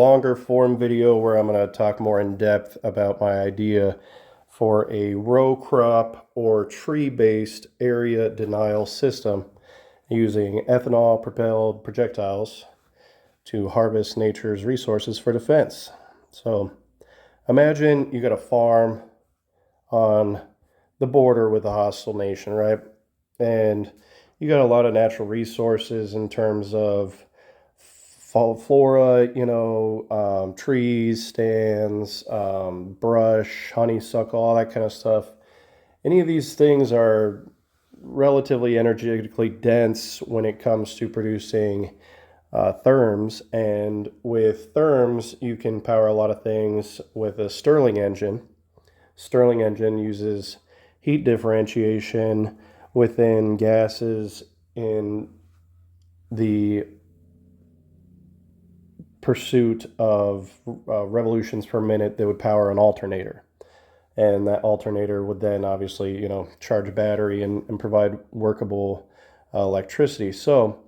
Longer form video where I'm going to talk more in depth about my idea for a row crop or tree-based area denial system using ethanol-propelled projectiles to harvest nature's resources for defense. So imagine you got a farm on the border with a hostile nation, right? And you got a lot of natural resources in terms of flora, trees, stands, brush, honeysuckle, all that kind of stuff. Any of these things are relatively energetically dense when it comes to producing therms. And with therms, you can power a lot of things with a Stirling engine. Stirling engine uses heat differentiation within gases in the pursuit of revolutions per minute that would power an alternator. And that alternator would then obviously, charge a battery and provide workable electricity. So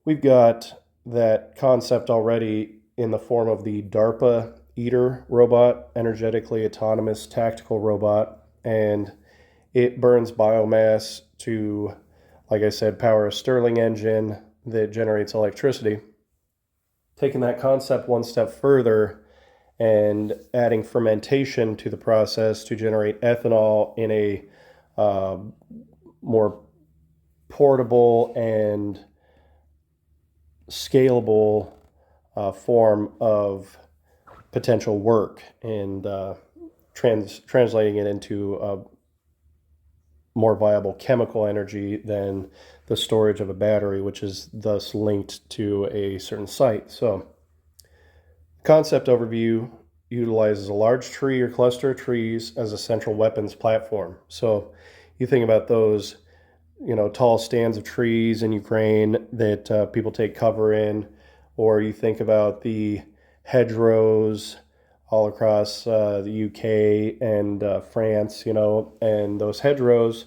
we've got that concept already in the form of the DARPA Eater robot, energetically autonomous tactical robot. And it burns biomass to, like I said, power a Stirling engine that generates electricity. Taking that concept one step further and adding fermentation to the process to generate ethanol in a more portable and scalable form of potential work, and translating it into more viable chemical energy than the storage of a battery, which is thus linked to a certain site. So concept overview utilizes a large tree or cluster of trees as a central weapons platform. So you think about those, tall stands of trees in Ukraine that people take cover in, or you think about the hedgerows all across the UK and France, and those hedgerows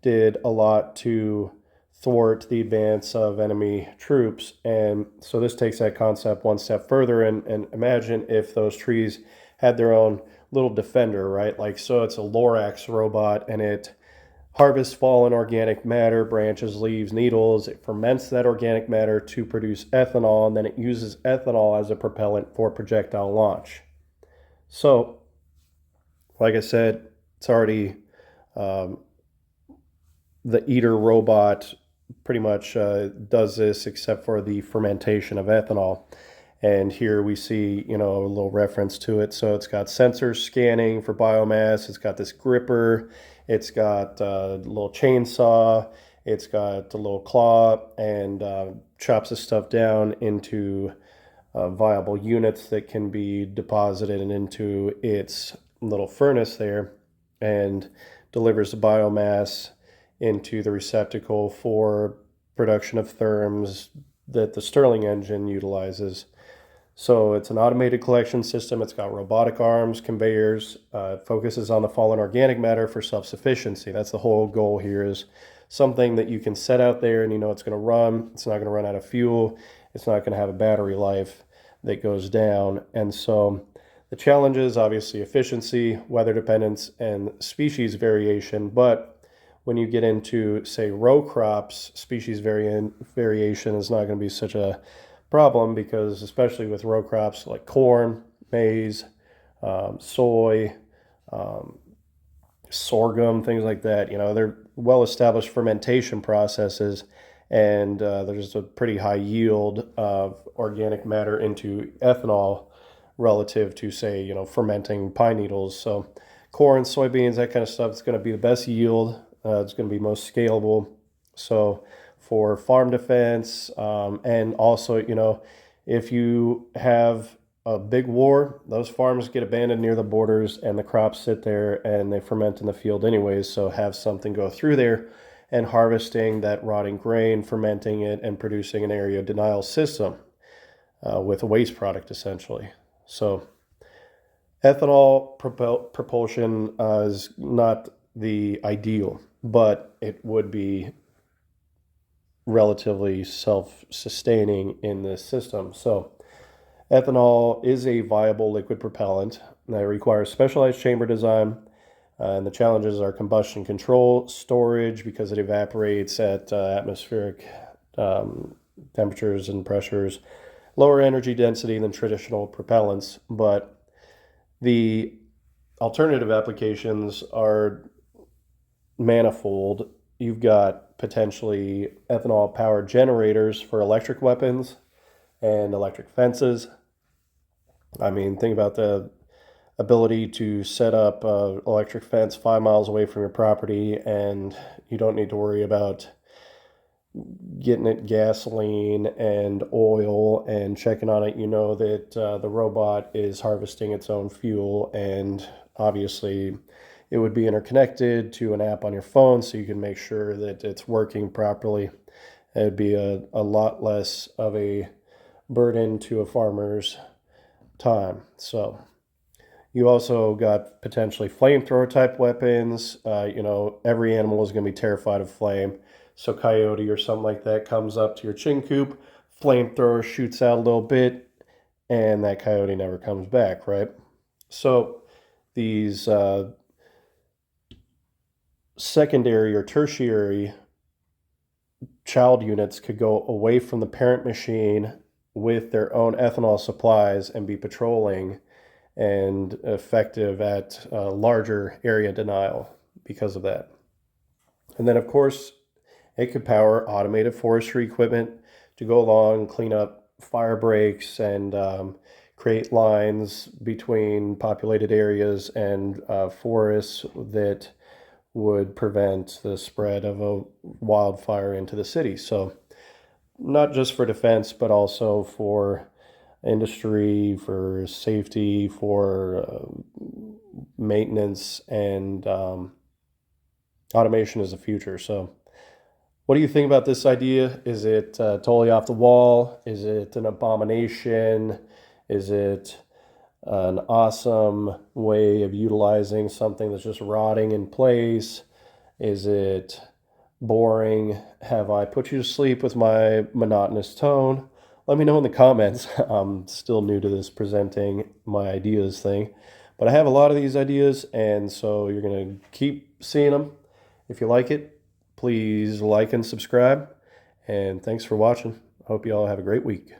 did a lot to thwart the advance of enemy troops. And so this takes that concept one step further, and imagine if those trees had their own little defender, right? Like, so it's a Lorax robot, and it harvests fallen organic matter, branches, leaves, needles. It ferments that organic matter to produce ethanol, and then it uses ethanol as a propellant for projectile launch. So, like I said, it's already the Eater robot pretty much does this, except for the fermentation of ethanol. And here we see, a little reference to it. So it's got sensors scanning for biomass. It's got this gripper. It's got a little chainsaw. It's got a little claw, and chops this stuff down into viable units that can be deposited into its little furnace there, and delivers the biomass into the receptacle for production of therms that the Stirling engine utilizes. So it's an automated collection system. It's got robotic arms, conveyors, focuses on the fallen organic matter for self-sufficiency. That's the whole goal here, is something that you can set out there and it's going to run. It's not going to run out of fuel. It's not going to have a battery life that goes down. And so the challenge is obviously efficiency, weather dependence, and species variation. But when you get into, say, row crops, species variation is not going to be such a problem, because especially with row crops like corn, maize, soy, sorghum, things like that, they're well-established fermentation processes, and there's a pretty high yield of organic matter into ethanol relative to, say, fermenting pine needles. So corn, soybeans, that kind of stuff, it's going to be the best yield. It's going to be most scalable. So for farm defense, and also, if you have a big war, those farms get abandoned near the borders, and the crops sit there and they ferment in the field anyways. So have something go through there and harvesting that rotting grain, fermenting it, and producing an area denial system with a waste product essentially. So ethanol propulsion is not the ideal, but it would be relatively self-sustaining in this system. So Ethanol is a viable liquid propellant that requires specialized chamber design, and the challenges are combustion control, storage because it evaporates at atmospheric temperatures and pressures, lower energy density than traditional propellants. But the alternative applications are manifold. You've got potentially ethanol-powered generators for electric weapons and electric fences. I mean, think about the ability to set up an electric fence 5 miles away from your property, and you don't need to worry about getting it gasoline and oil and checking on it. You know that the robot is harvesting its own fuel, and obviously it would be interconnected to an app on your phone so you can make sure that it's working properly. It would be a lot less of a burden to a farmer's time. So you also got potentially flamethrower type weapons. Every animal is going to be terrified of flame. So coyote or something like that comes up to your chicken coop, flamethrower shoots out a little bit, and that coyote never comes back, right? So these secondary or tertiary child units could go away from the parent machine with their own ethanol supplies and be patrolling and effective at larger area denial because of that. And then, of course, it could power automated forestry equipment to go along, clean up fire breaks, and create lines between populated areas and forests that would prevent the spread of a wildfire into the city. So not just for defense, but also for industry, for safety, for maintenance, and automation is the future. So what do you think about this idea? Is it totally off the wall? Is it an abomination? Is it an awesome way of utilizing something that's just rotting in place? Is it boring? Have I put you to sleep with my monotonous tone? Let me know in the comments. I'm still new to this presenting my ideas thing, but I have a lot of these ideas, and so you're going to keep seeing them. If you like it, please like and subscribe, and thanks for watching. I hope you all have a great week.